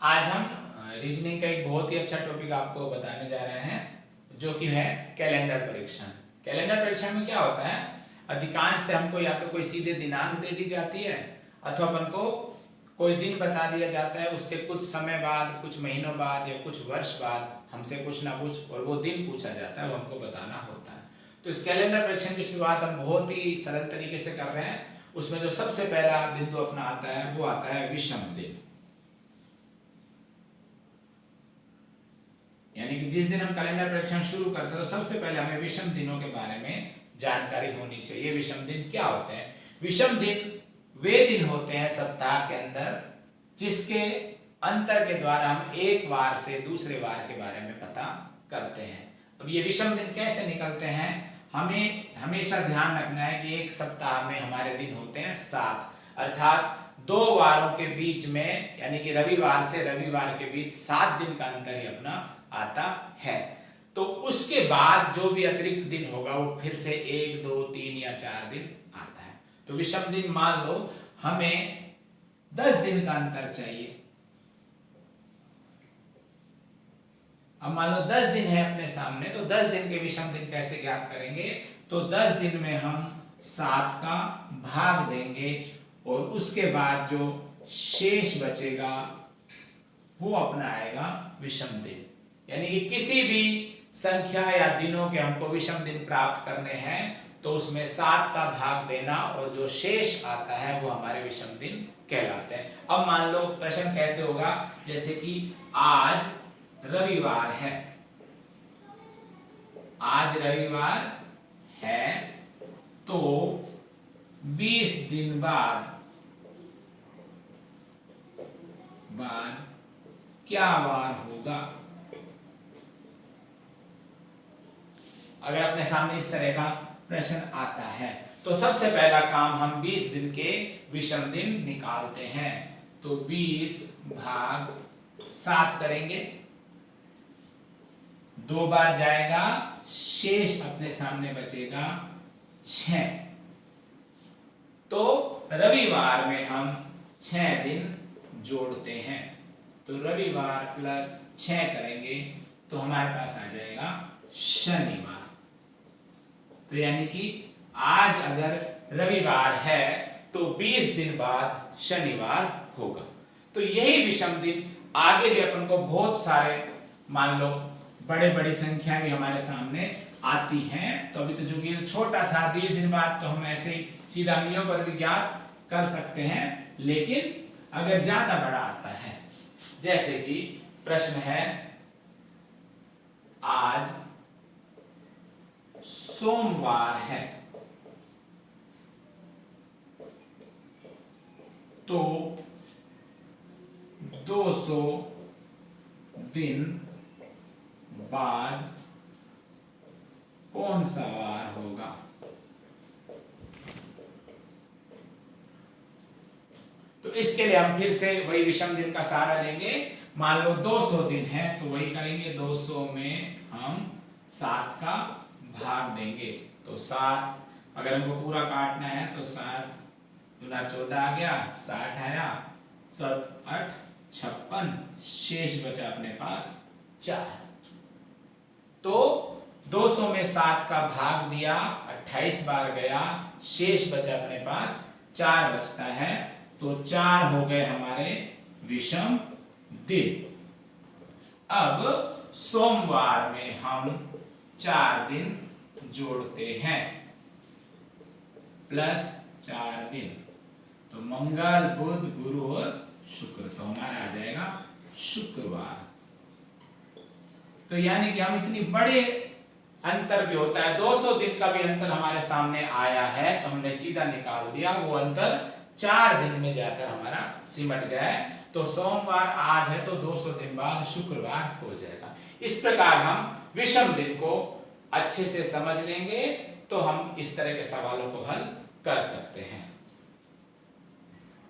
आज हम रीजनिंग का एक बहुत ही अच्छा टॉपिक आपको बताने जा रहे हैं, जो कि है कैलेंडर परीक्षण। कैलेंडर परीक्षण में क्या होता है, अधिकांशतः हमको या तो कोई सीधे दिनांक दे दी जाती है अथवा अपन को कोई दिन बता दिया जाता है, उससे कुछ समय बाद, कुछ महीनों बाद या कुछ वर्ष बाद हमसे कुछ ना कुछ और वो दिन पूछा जाता है, वो हमको बताना होता है। तो इस कैलेंडर परीक्षण की शुरुआत हम बहुत ही सरल तरीके से कर रहे हैं। उसमें जो सबसे पहला बिंदु अपना आता है वो आता है विषम दिन। यानी कि जिस दिन हम कैलेंडर परीक्षण शुरू करते हैं तो सबसे पहले हमें विषम दिनों के बारे में जानकारी होनी चाहिए। विषम दिन क्या होते हैं? विषम दिन वे दिन होते हैं सप्ताह के अंदर जिसके अंतर के द्वारा हम एक वार से दूसरे वार के बारे में पता करते हैं। अब ये विषम दिन कैसे निकलते हैं, हमें हमेशा ध्यान रखना है कि एक सप्ताह में हमारे दिन होते हैं 7, अर्थात 2 वारों के बीच में, यानी कि रविवार से रविवार के बीच 7 दिन का अंतर ही अपना आता है। तो उसके बाद जो भी अतिरिक्त दिन होगा वो फिर से 1, 2, 3 या 4 दिन आता है। तो विषम दिन मान लो हमें 10 दिन का अंतर चाहिए। अब मान लो 10 दिन है अपने सामने, तो 10 दिन के विषम दिन कैसे ज्ञात करेंगे? तो 10 दिन में हम 7 का भाग देंगे और उसके बाद जो शेष बचेगा वो अपना आएगा विषम दिन। यानी कि किसी भी संख्या या दिनों के हमको विषम दिन प्राप्त करने हैं तो उसमें 7 का भाग देना और जो शेष आता है वो हमारे विषम दिन कहलाते हैं। अब मान लो प्रश्न कैसे होगा, जैसे कि आज रविवार है, आज रविवार है तो 20 दिन बाद क्या वार होगा? अगर अपने सामने इस तरह का प्रश्न आता है तो सबसे पहला काम हम 20 दिन के विषम दिन निकालते हैं। तो 20 भाग 7 करेंगे, 2 बार जाएगा, शेष अपने सामने बचेगा 6। तो रविवार में हम 6 दिन जोड़ते हैं, तो रविवार प्लस 6 करेंगे तो हमारे पास आ जाएगा शनिवार। तो यानी कि आज अगर रविवार है तो 20 दिन बाद शनिवार होगा। तो यही विषम दिन आगे भी अपन को बहुत सारे, मान लो बड़े बड़ी संख्या भी हमारे सामने आती हैं। तो अभी तो जो कि छोटा था 20 दिन बाद, तो हम ऐसे ही सीधा अंगुलियों पर भी ज्ञात कर सकते हैं। लेकिन अगर ज्यादा बड़ा आता है, जैसे कि प्रश्न है आज सोमवार है तो 200 दिन बाद कौन सा वार होगा? तो इसके लिए हम फिर से वही विषम दिन का सहारा लेंगे। मान लो 200 दिन है तो वही करेंगे, 200 में हम 7 का भाग देंगे। तो 7 अगर हमको पूरा काटना है तो 7 दूना 14 आ गया, 60 आया, 7 8 56, शेष बचा अपने पास 4। तो 200 में 7 का भाग दिया, 28 बार गया, शेष बचा अपने पास 4 बचता है। तो 4 हो गए हमारे विषम दिन। अब सोमवार में हम 4 दिन जोड़ते हैं प्लस 4 दिन, तो मंगल, बुध, गुरु और शुक्र, तो हमारा आ जाएगा शुक्रवार। तो यानी कि हम इतनी बड़े अंतर भी होता है, 200 दिन का भी अंतर हमारे सामने आया है तो हमने सीधा निकाल दिया, वो अंतर 4 दिन में जाकर हमारा सिमट गया है। तो सोमवार आज है तो 200 दिन बाद शुक्रवार हो जाएगा। इस प्रकार हम विषम दिन को अच्छे से समझ लेंगे तो हम इस तरह के सवालों को हल कर सकते हैं।